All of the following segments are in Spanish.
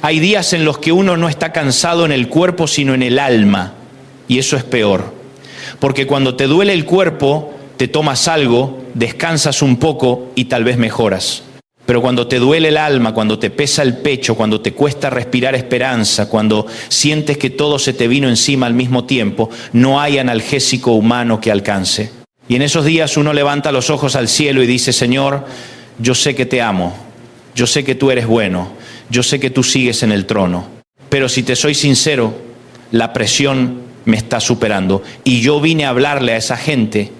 Hay días en los que uno no está cansado en el cuerpo, sino en el alma. Y eso es peor. Porque cuando te duele el cuerpo, te tomas algo, descansas un poco y tal vez mejoras. Pero cuando te duele el alma, cuando te pesa el pecho, cuando te cuesta respirar esperanza, cuando sientes que todo se te vino encima al mismo tiempo, no hay analgésico humano que alcance. Y en esos días uno levanta los ojos al cielo y dice: Señor, yo sé que te amo, yo sé que tú eres bueno, yo sé que tú sigues en el trono. Pero si te soy sincero, la presión me está superando. Y yo vine a hablarle a esa gente,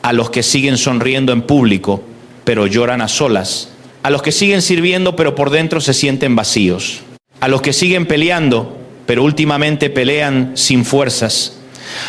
a los que siguen sonriendo en público, pero lloran a solas. A los que siguen sirviendo, pero por dentro se sienten vacíos. A los que siguen peleando, pero últimamente pelean sin fuerzas.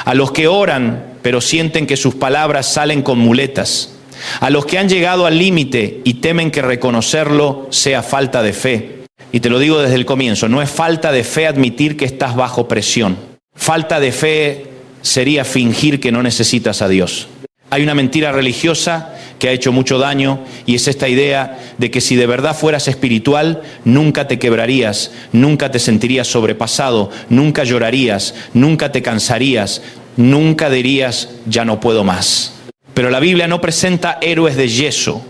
A los que oran, pero sienten que sus palabras salen con muletas. A los que han llegado al límite y temen que reconocerlo sea falta de fe. Y te lo digo desde el comienzo, no es falta de fe admitir que estás bajo presión. Falta de fe sería fingir que no necesitas a Dios. Hay una mentira religiosa que ha hecho mucho daño, y es esta idea de que si de verdad fueras espiritual, nunca te quebrarías, nunca te sentirías sobrepasado, nunca llorarías, nunca te cansarías, nunca dirías: ya no puedo más. Pero la Biblia no presenta héroes de yeso,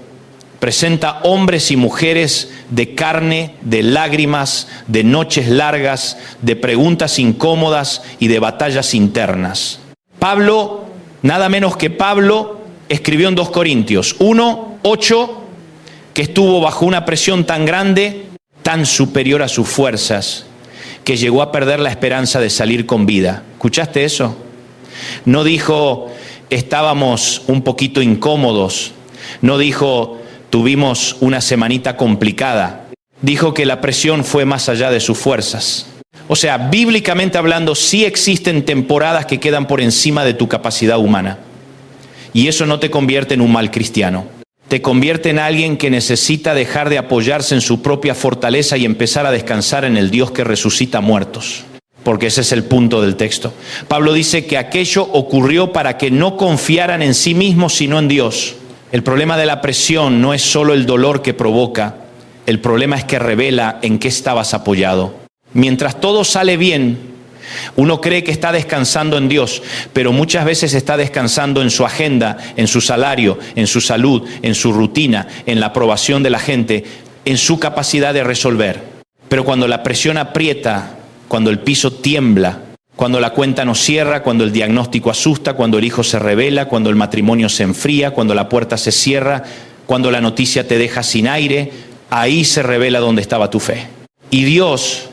presenta hombres y mujeres de carne, de lágrimas, de noches largas, de preguntas incómodas y de batallas internas. Pablo, nada menos que Pablo, escribió en 2 Corintios 1:8 que estuvo bajo una presión tan grande, tan superior a sus fuerzas, que llegó a perder la esperanza de salir con vida. ¿Escuchaste eso? No dijo: estábamos un poquito incómodos. No dijo: tuvimos una semanita complicada. Dijo que la presión fue más allá de sus fuerzas. O sea, bíblicamente hablando, sí existen temporadas que quedan por encima de tu capacidad humana. Y eso no te convierte en un mal cristiano. Te convierte en alguien que necesita dejar de apoyarse en su propia fortaleza y empezar a descansar en el Dios que resucita muertos. Porque ese es el punto del texto. Pablo dice que aquello ocurrió para que no confiaran en sí mismos, sino en Dios. El problema de la presión no es solo el dolor que provoca. El problema es que revela en qué estabas apoyado. Mientras todo sale bien, uno cree que está descansando en Dios, pero muchas veces está descansando en su agenda, en su salario, en su salud, en su rutina, en la aprobación de la gente, en su capacidad de resolver. Pero cuando la presión aprieta, cuando el piso tiembla, cuando la cuenta no cierra, cuando el diagnóstico asusta, cuando el hijo se revela, cuando el matrimonio se enfría, cuando la puerta se cierra, cuando la noticia te deja sin aire, ahí se revela dónde estaba tu fe. Y Dios,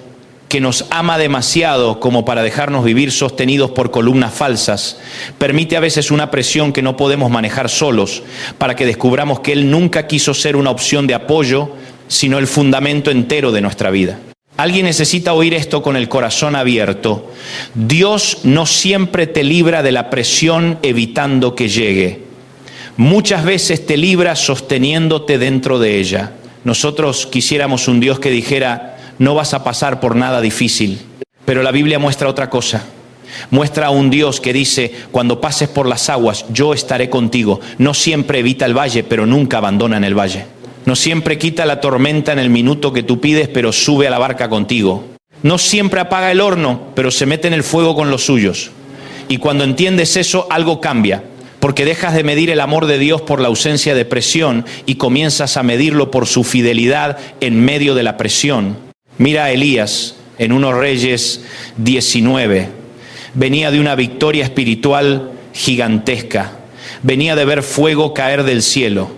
que nos ama demasiado como para dejarnos vivir sostenidos por columnas falsas, permite a veces una presión que no podemos manejar solos, para que descubramos que Él nunca quiso ser una opción de apoyo, sino el fundamento entero de nuestra vida. Alguien necesita oír esto con el corazón abierto. Dios no siempre te libra de la presión evitando que llegue. Muchas veces te libra sosteniéndote dentro de ella. Nosotros quisiéramos un Dios que dijera: no vas a pasar por nada difícil. Pero la Biblia muestra otra cosa. Muestra a un Dios que dice: cuando pases por las aguas, yo estaré contigo. No siempre evita el valle, pero nunca abandona en el valle. No siempre quita la tormenta en el minuto que tú pides, pero sube a la barca contigo. No siempre apaga el horno, pero se mete en el fuego con los suyos. Y cuando entiendes eso, algo cambia. Porque dejas de medir el amor de Dios por la ausencia de presión y comienzas a medirlo por su fidelidad en medio de la presión. Mira a Elías en 1 Reyes 19. Venía de una victoria espiritual gigantesca. Venía de ver fuego caer del cielo.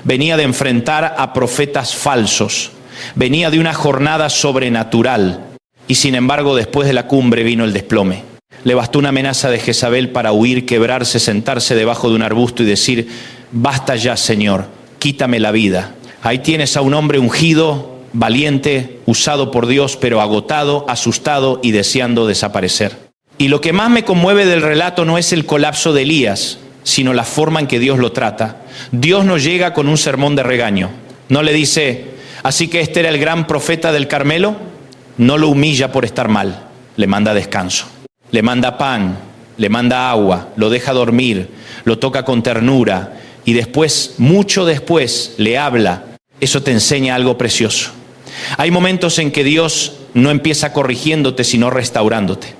Venía de enfrentar a profetas falsos. Venía de una jornada sobrenatural. Y sin embargo, después de la cumbre vino el desplome. Le bastó una amenaza de Jezabel para huir, quebrarse, sentarse debajo de un arbusto y decir: basta ya, Señor, quítame la vida. Ahí tienes a un hombre ungido, valiente, usado por Dios, pero agotado, asustado y deseando desaparecer. Y lo que más me conmueve del relato no es el colapso de Elías, sino la forma en que Dios lo trata. Dios no llega con un sermón de regaño. No le dice: así que este era el gran profeta del Carmelo. No lo humilla por estar mal. Le manda descanso. Le manda pan, le manda agua, lo deja dormir, lo toca con ternura y después, mucho después, le habla. Eso te enseña algo precioso. Hay momentos en que Dios no empieza corrigiéndote, sino restaurándote.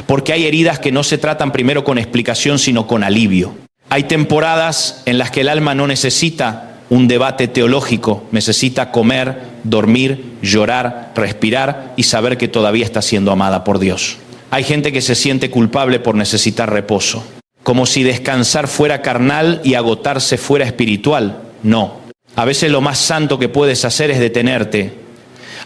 Porque hay heridas que no se tratan primero con explicación, sino con alivio. Hay temporadas en las que el alma no necesita un debate teológico, necesita comer, dormir, llorar, respirar y saber que todavía está siendo amada por Dios. Hay gente que se siente culpable por necesitar reposo, como si descansar fuera carnal y agotarse fuera espiritual. No. A veces lo más santo que puedes hacer es detenerte.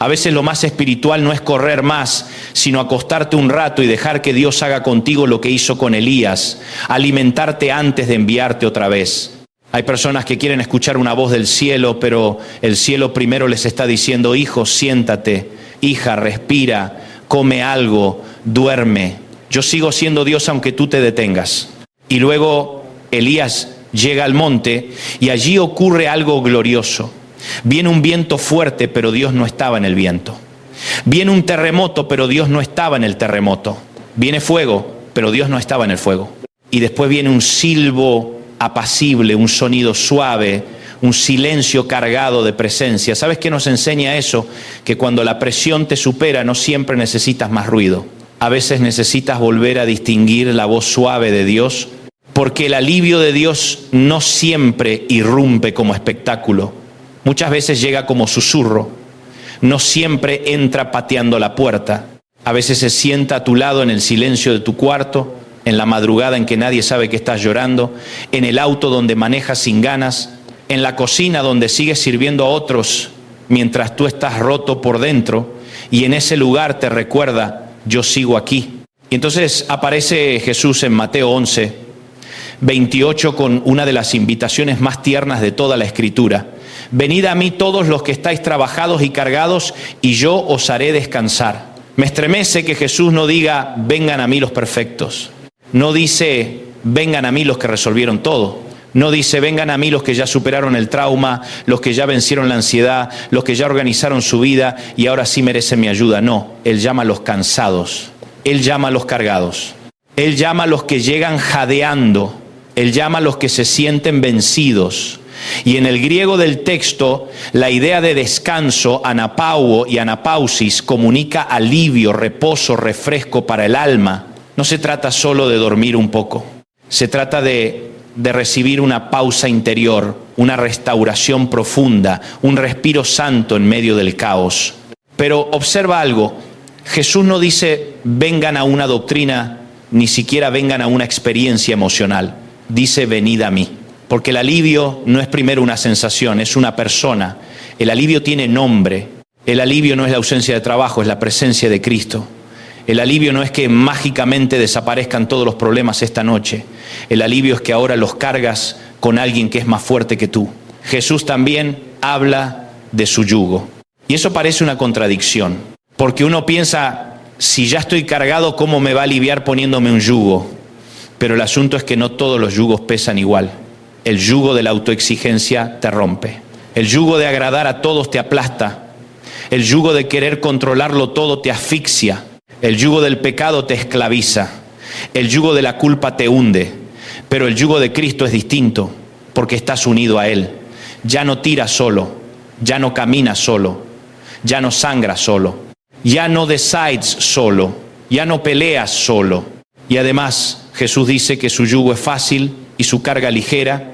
A veces lo más espiritual no es correr más, sino acostarte un rato y dejar que Dios haga contigo lo que hizo con Elías, alimentarte antes de enviarte otra vez. Hay personas que quieren escuchar una voz del cielo, pero el cielo primero les está diciendo: hijo, siéntate, hija, respira, come algo, duerme. Yo sigo siendo Dios aunque tú te detengas. Y luego Elías llega al monte y allí ocurre algo glorioso. Viene un viento fuerte, pero Dios no estaba en el viento. Viene un terremoto, pero Dios no estaba en el terremoto. Viene fuego, pero Dios no estaba en el fuego. Y después viene un silbo apacible, un sonido suave, un silencio cargado de presencia. ¿Sabes qué nos enseña eso? Que cuando la presión te supera, no siempre necesitas más ruido. A veces necesitas volver a distinguir la voz suave de Dios, porque el alivio de Dios no siempre irrumpe como espectáculo. Muchas veces llega como susurro, no siempre entra pateando la puerta. A veces se sienta a tu lado en el silencio de tu cuarto, en la madrugada en que nadie sabe que estás llorando, en el auto donde manejas sin ganas, en la cocina donde sigues sirviendo a otros mientras tú estás roto por dentro, y en ese lugar te recuerda: yo sigo aquí. Y entonces aparece Jesús en Mateo 11:28 con una de las invitaciones más tiernas de toda la Escritura. Venid a mí todos los que estáis trabajados y cargados, y yo os haré descansar. Me estremece que Jesús no diga: vengan a mí los perfectos. No dice: vengan a mí los que resolvieron todo. No dice: vengan a mí los que ya superaron el trauma, los que ya vencieron la ansiedad, los que ya organizaron su vida y ahora sí merecen mi ayuda. No, Él llama a los cansados. Él llama a los cargados. Él llama a los que llegan jadeando. Él llama a los que se sienten vencidos. Y en el griego del texto, la idea de descanso, anapauo y anapausis, comunica alivio, reposo, refresco para el alma. No se trata solo de dormir un poco. Se trata de recibir una pausa interior, una restauración profunda, un respiro santo en medio del caos. Pero observa algo. Jesús no dice: vengan a una doctrina, ni siquiera vengan a una experiencia emocional. Dice: venid a mí. Porque el alivio no es primero una sensación, es una persona. El alivio tiene nombre. El alivio no es la ausencia de trabajo, es la presencia de Cristo. El alivio no es que mágicamente desaparezcan todos los problemas esta noche. El alivio es que ahora los cargas con alguien que es más fuerte que tú. Jesús también habla de su yugo. Y eso parece una contradicción, porque uno piensa: si ya estoy cargado, ¿cómo me va a aliviar poniéndome un yugo? Pero el asunto es que no todos los yugos pesan igual. El yugo de la autoexigencia te rompe. El yugo de agradar a todos te aplasta. El yugo de querer controlarlo todo te asfixia. El yugo del pecado te esclaviza. El yugo de la culpa te hunde. Pero el yugo de Cristo es distinto, porque estás unido a Él. Ya no tiras solo, ya no caminas solo, ya no sangras solo, ya no decides solo, ya no peleas solo. Y además Jesús dice que su yugo es fácil y su carga ligera.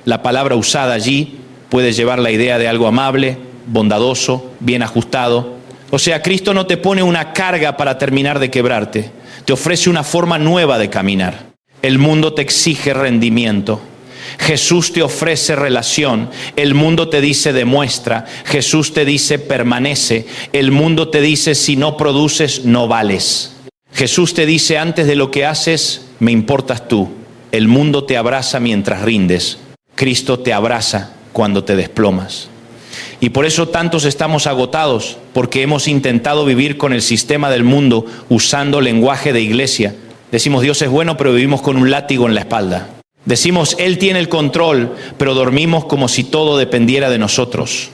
La palabra usada allí puede llevar la idea de algo amable, bondadoso, bien ajustado. O sea, Cristo no te pone una carga para terminar de quebrarte. Te ofrece una forma nueva de caminar. El mundo te exige rendimiento. Jesús te ofrece relación. El mundo te dice: demuestra. Jesús te dice: permanece. El mundo te dice: si no produces, no vales. Jesús te dice: antes de lo que haces, me importas tú. El mundo te abraza mientras rindes. Cristo te abraza cuando te desplomas. Y por eso tantos estamos agotados, porque hemos intentado vivir con el sistema del mundo usando lenguaje de iglesia. Decimos: Dios es bueno, pero vivimos con un látigo en la espalda. Decimos: Él tiene el control, pero dormimos como si todo dependiera de nosotros.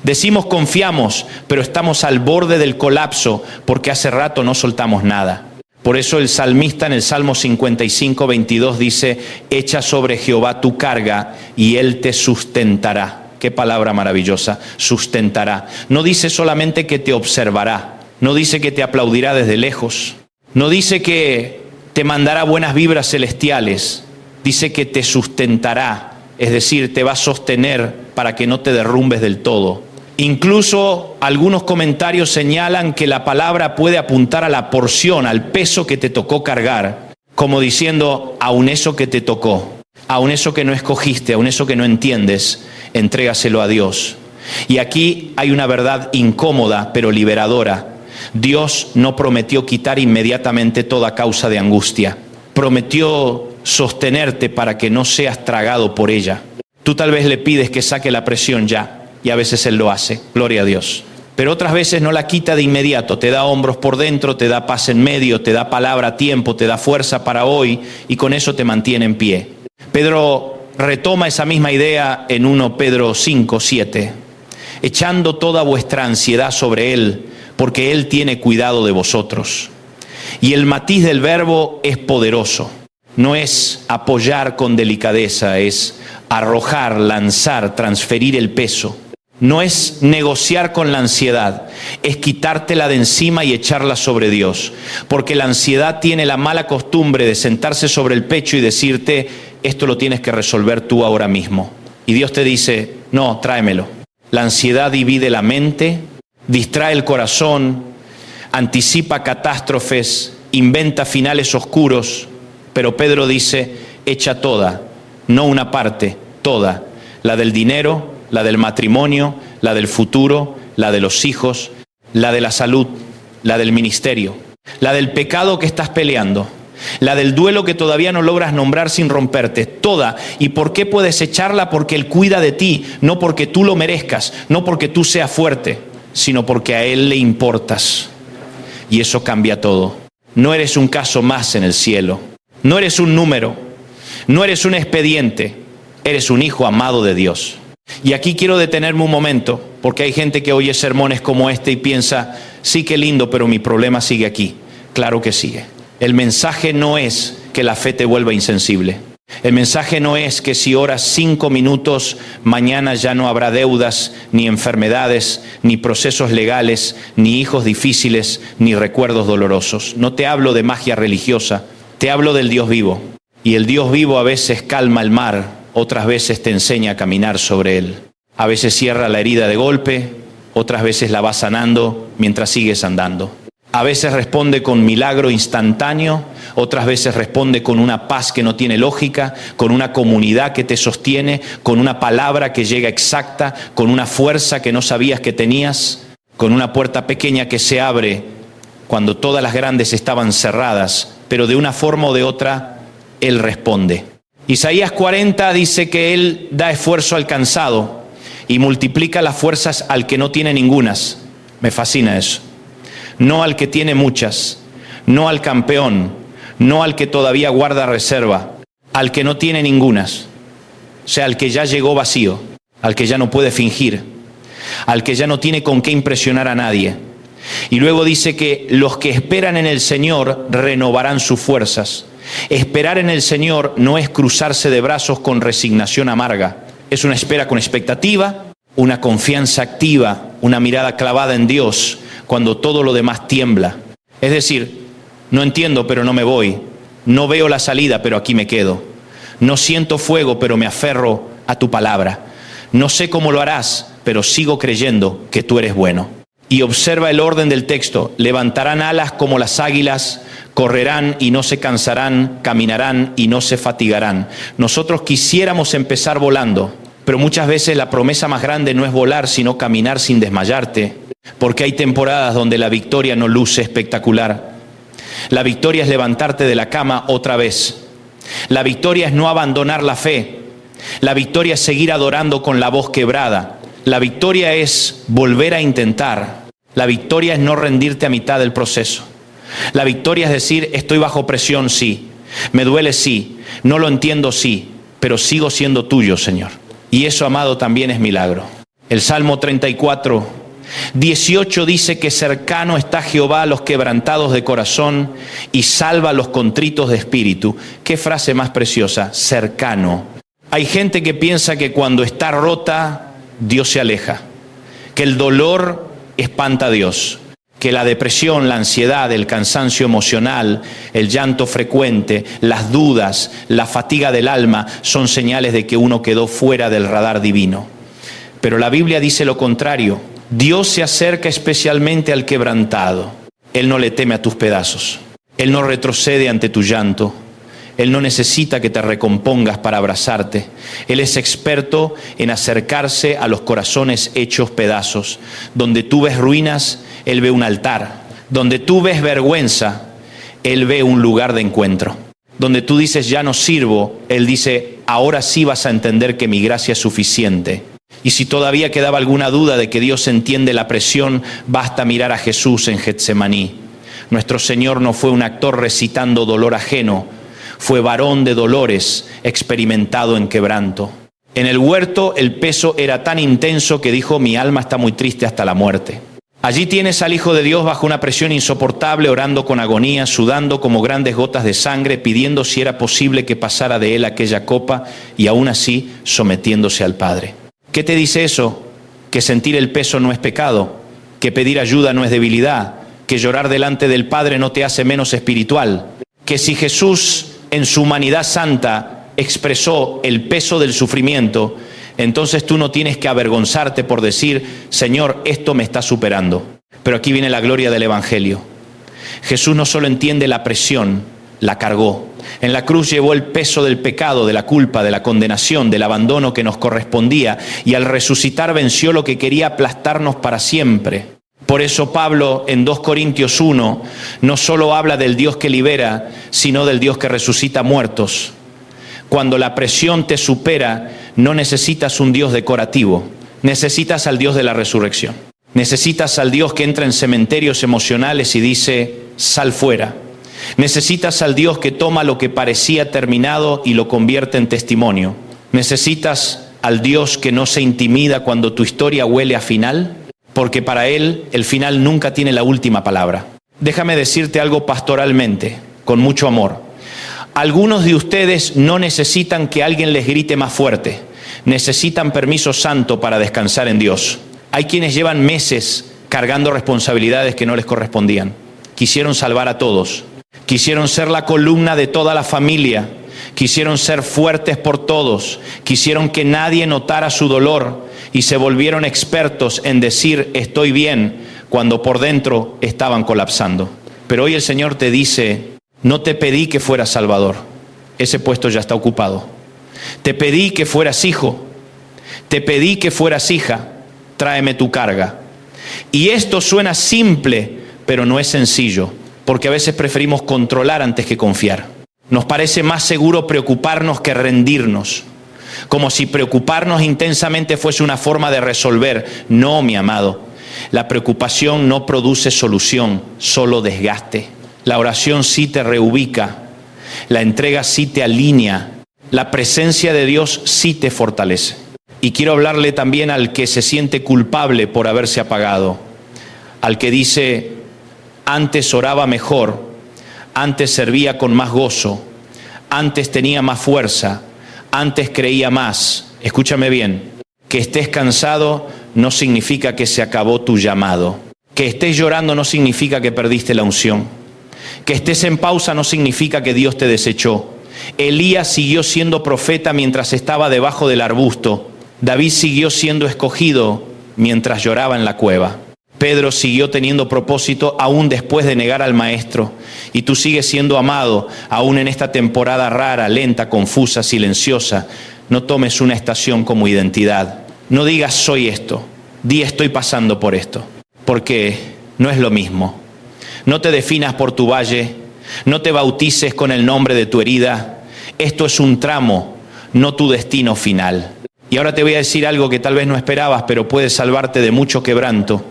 Decimos: confiamos, pero estamos al borde del colapso, porque hace rato no soltamos nada. Por eso el salmista en el Salmo 55:22 dice: echa sobre Jehová tu carga y Él te sustentará. Qué palabra maravillosa, sustentará. No dice solamente que te observará, no dice que te aplaudirá desde lejos, no dice que te mandará buenas vibras celestiales, dice que te sustentará, es decir, te va a sostener para que no te derrumbes del todo. Incluso algunos comentarios señalan que la palabra puede apuntar a la porción, al peso que te tocó cargar, como diciendo, aun eso que te tocó, aun eso que no escogiste, aun eso que no entiendes, entrégaselo a Dios. Y aquí hay una verdad incómoda pero liberadora. Dios no prometió quitar inmediatamente toda causa de angustia. Prometió sostenerte para que no seas tragado por ella. Tú tal vez le pides que saque la presión ya, y a veces Él lo hace, gloria a Dios. Pero otras veces no la quita de inmediato, te da hombros por dentro, te da paz en medio, te da palabra a tiempo, te da fuerza para hoy, y con eso te mantiene en pie. Pedro retoma esa misma idea en 1 Pedro 5:7, echando toda vuestra ansiedad sobre Él, porque Él tiene cuidado de vosotros. Y el matiz del verbo es poderoso. No es apoyar con delicadeza, es arrojar, lanzar, transferir el peso. No es negociar con la ansiedad, es quitártela de encima y echarla sobre Dios. Porque la ansiedad tiene la mala costumbre de sentarse sobre el pecho y decirte, esto lo tienes que resolver tú ahora mismo. Y Dios te dice, no, tráemelo. La ansiedad divide la mente, distrae el corazón, anticipa catástrofes, inventa finales oscuros. Pero Pedro dice, echa toda, no una parte, toda, la del dinero, la del matrimonio, la del futuro, la de los hijos, la de la salud, la del ministerio, la del pecado que estás peleando, la del duelo que todavía no logras nombrar sin romperte, toda. ¿Y por qué puedes echarla? Porque Él cuida de ti, no porque tú lo merezcas, no porque tú seas fuerte, sino porque a Él le importas. Y eso cambia todo. No eres un caso más en el cielo, no eres un número, no eres un expediente, eres un hijo amado de Dios. Y aquí quiero detenerme un momento, porque hay gente que oye sermones como este y piensa, sí, qué lindo, pero mi problema sigue aquí. Claro que sigue. El mensaje no es que la fe te vuelva insensible. El mensaje no es que si oras 5 minutos, mañana ya no habrá deudas, ni enfermedades, ni procesos legales, ni hijos difíciles, ni recuerdos dolorosos. No te hablo de magia religiosa, te hablo del Dios vivo. Y el Dios vivo a veces calma el mar, otras veces te enseña a caminar sobre él. A veces cierra la herida de golpe, otras veces la va sanando mientras sigues andando. A veces responde con milagro instantáneo, otras veces responde con una paz que no tiene lógica, con una comunidad que te sostiene, con una palabra que llega exacta, con una fuerza que no sabías que tenías, con una puerta pequeña que se abre cuando todas las grandes estaban cerradas, pero de una forma o de otra, Él responde. Isaías 40 dice que Él da esfuerzo al cansado y multiplica las fuerzas al que no tiene ningunas. Me fascina eso. No al que tiene muchas, no al campeón, no al que todavía guarda reserva, al que no tiene ningunas. O sea, al que ya llegó vacío, al que ya no puede fingir, al que ya no tiene con qué impresionar a nadie. Y luego dice que los que esperan en el Señor renovarán sus fuerzas. Esperar en el Señor no es cruzarse de brazos con resignación amarga. Es una espera con expectativa, una confianza activa, una mirada clavada en Dios cuando todo lo demás tiembla. Es decir, no entiendo pero no me voy, no veo la salida pero aquí me quedo, no siento fuego pero me aferro a tu palabra, no sé cómo lo harás pero sigo creyendo que tú eres bueno. Y observa el orden del texto, levantarán alas como las águilas, correrán y no se cansarán, caminarán y no se fatigarán. Nosotros quisiéramos empezar volando, pero muchas veces la promesa más grande no es volar, sino caminar sin desmayarte, porque hay temporadas donde la victoria no luce espectacular. La victoria es levantarte de la cama otra vez. La victoria es no abandonar la fe. La victoria es seguir adorando con la voz quebrada. La victoria es volver a intentar. La victoria es no rendirte a mitad del proceso. La victoria es decir, estoy bajo presión, sí. Me duele, sí. No lo entiendo, sí. Pero sigo siendo tuyo, Señor. Y eso, amado, también es milagro. El Salmo 34, 18 dice que cercano está Jehová a los quebrantados de corazón y salva a los contritos de espíritu. Qué frase más preciosa, cercano. Hay gente que piensa que cuando está rota Dios se aleja, que el dolor espanta a Dios, que la depresión, la ansiedad, el cansancio emocional, el llanto frecuente, las dudas, la fatiga del alma son señales de que uno quedó fuera del radar divino. Pero la Biblia dice lo contrario. Dios se acerca especialmente al quebrantado. Él no le teme a tus pedazos. Él no retrocede ante tu llanto. Él no necesita que te recompongas para abrazarte. Él es experto en acercarse a los corazones hechos pedazos. Donde tú ves ruinas, Él ve un altar. Donde tú ves vergüenza, Él ve un lugar de encuentro. Donde tú dices, ya no sirvo, Él dice, ahora sí vas a entender que mi gracia es suficiente. Y si todavía quedaba alguna duda de que Dios entiende la presión, basta mirar a Jesús en Getsemaní. Nuestro Señor no fue un actor recitando dolor ajeno, fue varón de dolores, experimentado en quebranto. En el huerto el peso era tan intenso que dijo, mi alma está muy triste hasta la muerte. Allí tienes al Hijo de Dios bajo una presión insoportable, orando con agonía, sudando como grandes gotas de sangre, pidiendo si era posible que pasara de él aquella copa y aún así sometiéndose al Padre. ¿Qué te dice eso? Que sentir el peso no es pecado, que pedir ayuda no es debilidad, que llorar delante del Padre no te hace menos espiritual, que si Jesús en su humanidad santa expresó el peso del sufrimiento, entonces tú no tienes que avergonzarte por decir, Señor, esto me está superando. Pero aquí viene la gloria del Evangelio. Jesús no solo entiende la presión, la cargó. En la cruz llevó el peso del pecado, de la culpa, de la condenación, del abandono que nos correspondía, y al resucitar venció lo que quería aplastarnos para siempre. Por eso Pablo en 2 Corintios 1 no solo habla del Dios que libera, sino del Dios que resucita muertos. Cuando la presión te supera, no necesitas un Dios decorativo, necesitas al Dios de la resurrección. Necesitas al Dios que entra en cementerios emocionales y dice, sal fuera. Necesitas al Dios que toma lo que parecía terminado y lo convierte en testimonio. Necesitas al Dios que no se intimida cuando tu historia huele a final, porque para Él el final nunca tiene la última palabra. Déjame decirte algo pastoralmente, con mucho amor. Algunos de ustedes no necesitan que alguien les grite más fuerte. Necesitan permiso santo para descansar en Dios. Hay quienes llevan meses cargando responsabilidades que no les correspondían. Quisieron salvar a todos. Quisieron ser la columna de toda la familia. Quisieron ser fuertes por todos. Quisieron que nadie notara su dolor. Y se volvieron expertos en decir estoy bien cuando por dentro estaban colapsando. Pero hoy el Señor te dice, no te pedí que fueras salvador, ese puesto ya está ocupado. Te pedí que fueras hijo, te pedí que fueras hija, tráeme tu carga. Y esto suena simple, pero no es sencillo, porque a veces preferimos controlar antes que confiar. Nos parece más seguro preocuparnos que rendirnos. Como si preocuparnos intensamente fuese una forma de resolver. No, mi amado, la preocupación no produce solución, solo desgaste. La oración sí te reubica, la entrega sí te alinea, la presencia de Dios sí te fortalece. Y quiero hablarle también al que se siente culpable por haberse apagado, al que dice, antes oraba mejor, antes servía con más gozo, antes tenía más fuerza, antes creía más. Escúchame bien, que estés cansado no significa que se acabó tu llamado. Que estés llorando no significa que perdiste la unción. Que estés en pausa no significa que Dios te desechó. Elías siguió siendo profeta mientras estaba debajo del arbusto. David siguió siendo escogido mientras lloraba en la cueva. Pedro siguió teniendo propósito aún después de negar al maestro. Y tú sigues siendo amado aún en esta temporada rara, lenta, confusa, silenciosa. No tomes una estación como identidad. No digas soy esto. Di estoy pasando por esto. Porque no es lo mismo. No te definas por tu valle. No te bautices con el nombre de tu herida. Esto es un tramo, no tu destino final. Y ahora te voy a decir algo que tal vez no esperabas, pero puede salvarte de mucho quebranto.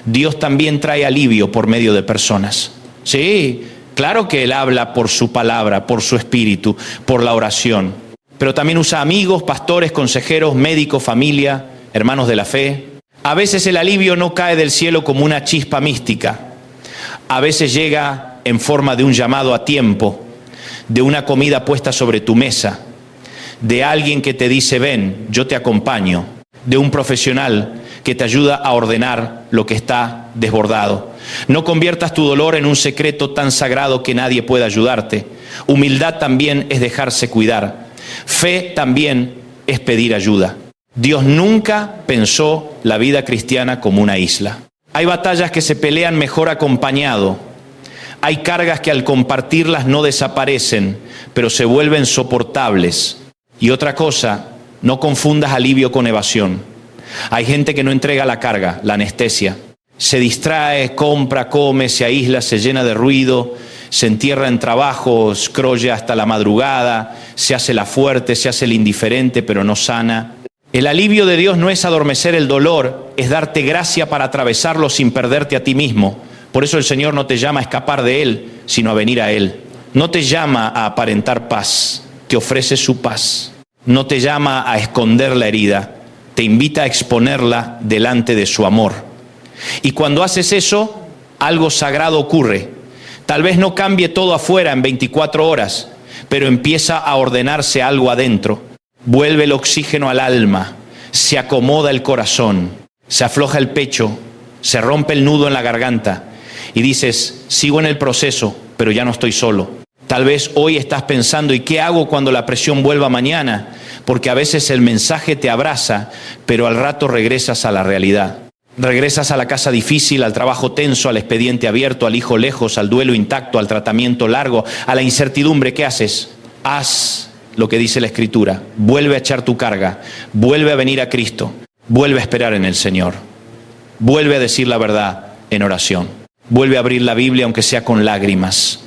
Dios también trae alivio por medio de personas. Sí, claro que Él habla por su palabra, por su espíritu, por la oración. Pero también usa amigos, pastores, consejeros, médicos, familia, hermanos de la fe. A veces el alivio no cae del cielo como una chispa mística. A veces llega en forma de un llamado a tiempo, de una comida puesta sobre tu mesa, de alguien que te dice, ven, yo te acompaño. de un profesional que te ayuda a ordenar lo que está desbordado. No conviertas tu dolor en un secreto tan sagrado que nadie pueda ayudarte. Humildad también es dejarse cuidar. Fe también es pedir ayuda. Dios nunca pensó la vida cristiana como una isla. Hay batallas que se pelean mejor acompañado. Hay cargas que al compartirlas no desaparecen, pero se vuelven soportables. Y otra cosa, no confundas alivio con evasión. Hay gente que no entrega la carga, la anestesia. Se distrae, compra, come, se aísla, se llena de ruido, se entierra en trabajo, scrolla hasta la madrugada, se hace la fuerte, se hace el indiferente, pero no sana. El alivio de Dios no es adormecer el dolor, es darte gracia para atravesarlo sin perderte a ti mismo. Por eso el Señor no te llama a escapar de Él, sino a venir a Él. No te llama a aparentar paz, te ofrece su paz. No te llama a esconder la herida, te invita a exponerla delante de su amor. Y cuando haces eso, algo sagrado ocurre. Tal vez no cambie todo afuera en 24 horas, pero empieza a ordenarse algo adentro. Vuelve el oxígeno al alma, se acomoda el corazón, se afloja el pecho, se rompe el nudo en la garganta y dices, sigo en el proceso, pero ya no estoy solo. Tal vez hoy estás pensando, ¿y qué hago cuando la presión vuelva mañana? Porque a veces el mensaje te abraza, pero al rato regresas a la realidad. Regresas a la casa difícil, al trabajo tenso, al expediente abierto, al hijo lejos, al duelo intacto, al tratamiento largo, a la incertidumbre. ¿Qué haces? Haz lo que dice la Escritura. Vuelve a echar tu carga, vuelve a venir a Cristo, vuelve a esperar en el Señor, vuelve a decir la verdad en oración, vuelve a abrir la Biblia aunque sea con lágrimas,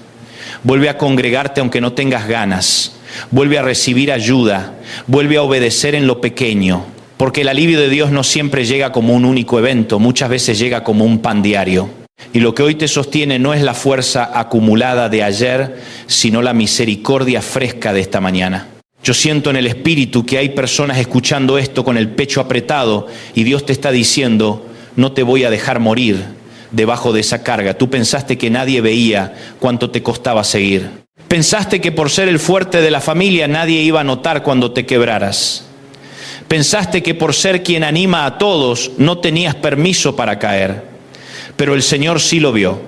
vuelve a congregarte aunque no tengas ganas, vuelve a recibir ayuda, vuelve a obedecer en lo pequeño. Porque el alivio de Dios no siempre llega como un único evento, muchas veces llega como un pan diario. Y lo que hoy te sostiene no es la fuerza acumulada de ayer, sino la misericordia fresca de esta mañana. Yo siento en el espíritu que hay personas escuchando esto con el pecho apretado y Dios te está diciendo, no te voy a dejar morir debajo de esa carga. Tú pensaste que nadie veía cuánto te costaba seguir. Pensaste que por ser el fuerte de la familia nadie iba a notar cuando te quebraras. Pensaste que por ser quien anima a todos no tenías permiso para caer, pero el Señor sí lo vio.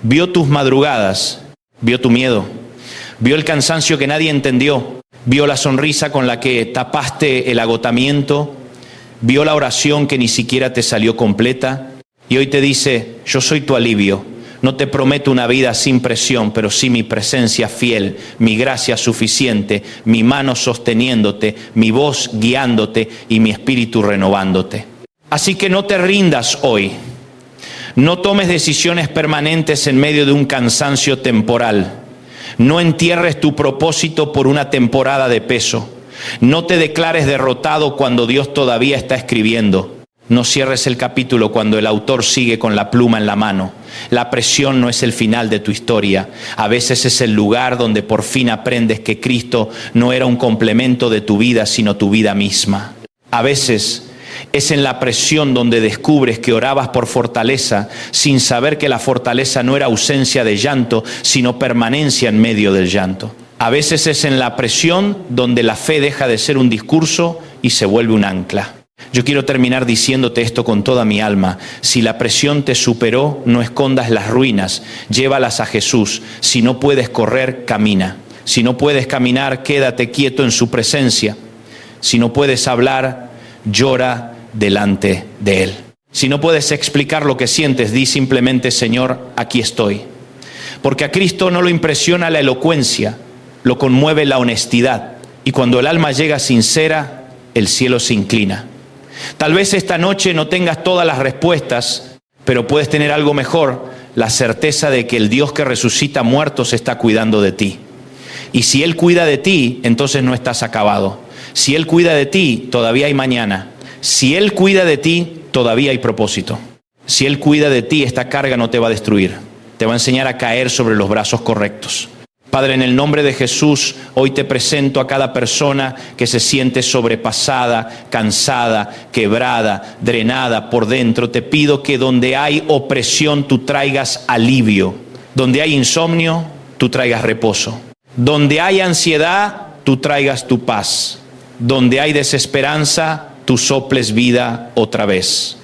Vio tus madrugadas, vio tu miedo, vio el cansancio que nadie entendió, vio la sonrisa con la que tapaste el agotamiento, vio la oración que ni siquiera te salió completa y hoy te dice, yo soy tu alivio. No te prometo una vida sin presión, pero sí mi presencia fiel, mi gracia suficiente, mi mano sosteniéndote, mi voz guiándote y mi espíritu renovándote. Así que no te rindas hoy. No tomes decisiones permanentes en medio de un cansancio temporal. No entierres tu propósito por una temporada de peso. No te declares derrotado cuando Dios todavía está escribiendo. No cierres el capítulo cuando el autor sigue con la pluma en la mano. La presión no es el final de tu historia. A veces es el lugar donde por fin aprendes que Cristo no era un complemento de tu vida, sino tu vida misma. A veces es en la presión donde descubres que orabas por fortaleza sin saber que la fortaleza no era ausencia de llanto, sino permanencia en medio del llanto. A veces es en la presión donde la fe deja de ser un discurso y se vuelve un ancla. Yo quiero terminar diciéndote esto con toda mi alma. Si la presión te superó, no escondas las ruinas, llévalas a Jesús. Si no puedes correr, camina. Si no puedes caminar, quédate quieto en su presencia. Si no puedes hablar, llora delante de Él. Si no puedes explicar lo que sientes, di simplemente, Señor, aquí estoy. Porque a Cristo no lo impresiona la elocuencia, lo conmueve la honestidad. Y cuando el alma llega sincera, el cielo se inclina. Tal vez esta noche no tengas todas las respuestas, pero puedes tener algo mejor, la certeza de que el Dios que resucita muertos está cuidando de ti. Y si Él cuida de ti, entonces no estás acabado. Si Él cuida de ti, todavía hay mañana. Si Él cuida de ti, todavía hay propósito. Si Él cuida de ti, esta carga no te va a destruir. Te va a enseñar a caer sobre los brazos correctos. Padre, en el nombre de Jesús, hoy te presento a cada persona que se siente sobrepasada, cansada, quebrada, drenada por dentro. Te pido que donde hay opresión, tú traigas alivio. Donde hay insomnio, tú traigas reposo. Donde hay ansiedad, tú traigas tu paz. Donde hay desesperanza, tú soples vida otra vez.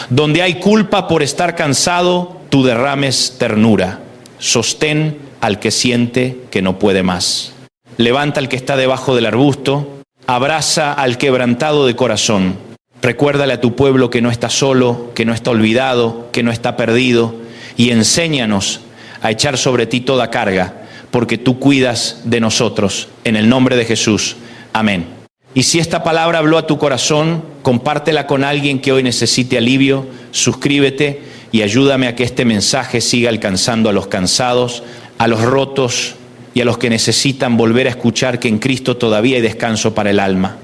Donde hay culpa por estar cansado, tú derrames ternura. Sostén al que siente que no puede más. Levanta al que está debajo del arbusto, abraza al quebrantado de corazón. Recuérdale a tu pueblo que no está solo, que no está olvidado, que no está perdido, y enséñanos a echar sobre ti toda carga, porque tú cuidas de nosotros. En el nombre de Jesús. Amén. Y si esta palabra habló a tu corazón, compártela con alguien que hoy necesite alivio, suscríbete y ayúdame a que este mensaje siga alcanzando a los cansados, a los rotos y a los que necesitan volver a escuchar que en Cristo todavía hay descanso para el alma.